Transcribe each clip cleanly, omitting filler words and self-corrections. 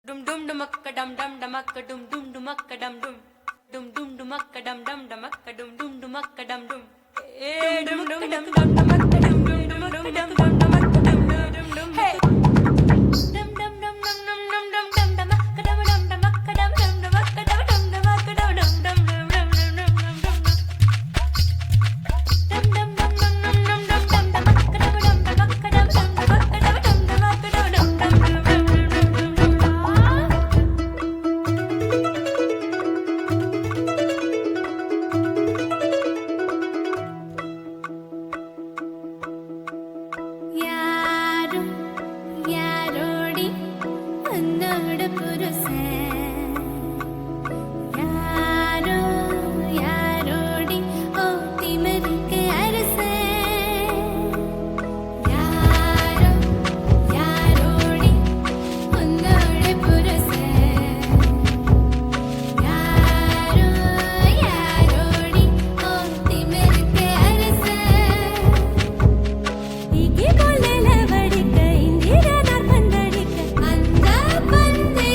Dum dum dumakka dum dum dumakka dum dum dumakka dum dum dum dum dumakka dum dum dumakka dum dum dumakka dum dum dum dum dum dum dumakka dum dum dumakka dum dum dumakka dum dum dum hey dum dum dum dum dum dum dum dum dumakka dum dum dumakka dum dum dumakka dum dum dumakka dum dum dum dum dum dum dum dum dum dum dum dum dum dum dum dum dum dumakka dum dum dumakka dum dum dumakka dum dum dumakka dum dum dum dum dum dum யாரும் யாரோடி உன்னோட புருஷன் யாரோ யாரோடி ஓ திமிருக்கு அரசன் யாரோ யாரோடி உன்னோட புருஷன் யாரோ யாரோடி ஓ திமிருக்கு அரசன் இங்கே போல வடிக்க இந்திரனார் பந்தடிக்க அந்த பந்தே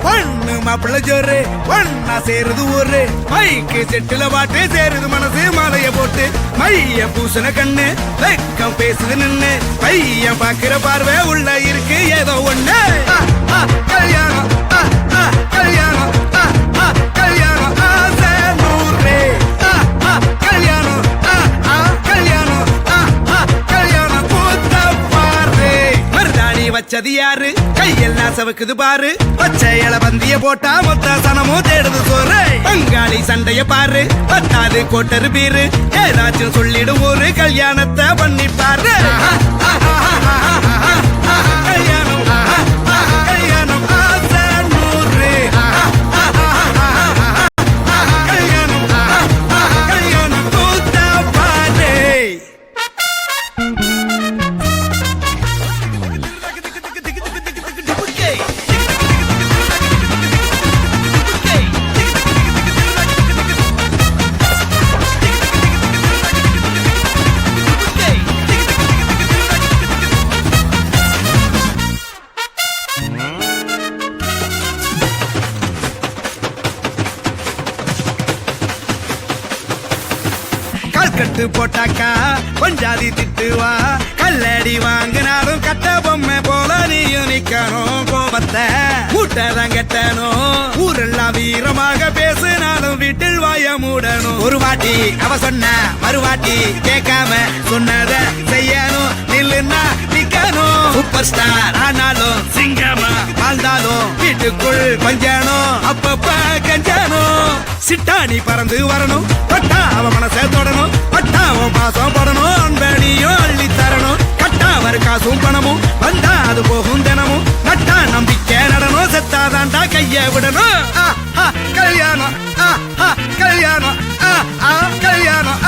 பொண்ணு மாப்பிள்ள ஜோரு ஒன்னா சேருது ஊரு மைக்கு செட்டுல பாட்டு சேருது மனசு மாலைய போட்டு மைய பூசண கண்ணு வெக்கம் பேசுது நின்னு பையன் பாக்குற பார்வை உள்ள இருக்கு ஏதோ ஒண்ணு கல்யாணம் கல்யாணம் கல்யாணம் ஆசை நூறு கல்யாணம் கல்யாணம் கல்யாணம் பூத்த பாரு மருதாணி வச்சது யாரு கையெல்லாம் சவுக்குது பாரு பச்சை இல பந்திய போட்டா மொத்த சனமும் தேடுது சோறு பங்காளி சண்டைய பாரு பத்தாது கோட்டரு பீரு ஏதாச்சும் சொல்லிடும் ஒரு கல்யாணத்தை பண்ணி பாரு கல்யாணம் கல்யாணம் ஆசை நூறு கல்யாணம் கல்யாணம் பூத்த பாரு கட்டு போட்டாக்கா கொஞ்சாதி திட்டுவா கல்லடி வாங்கினாலும் கட்ட பொம்மை போல நீயும் நிக்கணும் கோபத்தை மூட்டதான் கட்டணும் ஊரெல்லாம் வீரமாக பேசினாலும் வீட்டில் வாய மூடணும் ஒரு வாட்டி அவ சொன்ன மறுவாட்டி கேட்காம சொன்னத செய்யணும் நில்லுன்னா நிக்கணும் சூப்பர் ஸ்டார் ஆனாலும் சிங்கமா வாழ்ந்தாலும் வீட்டுக்குள் கொஞ்சணும் அப்பப்ப கஞ்சணும் சிட்டாணி பறந்து வரணும் பட்டா அவ மனசை தொடணும் பட்டாவும் பாசம் படணும் அன்பனியும் அள்ளி தரணும் கட்டா வர காசும் பணமும் வந்தா அது போகும் தினமும் நட்டா நம்பிக்கை நடணும் செத்தாதாண்டா கைய விடணும் கல்யாணம் கல்யாணம் கல்யாணம்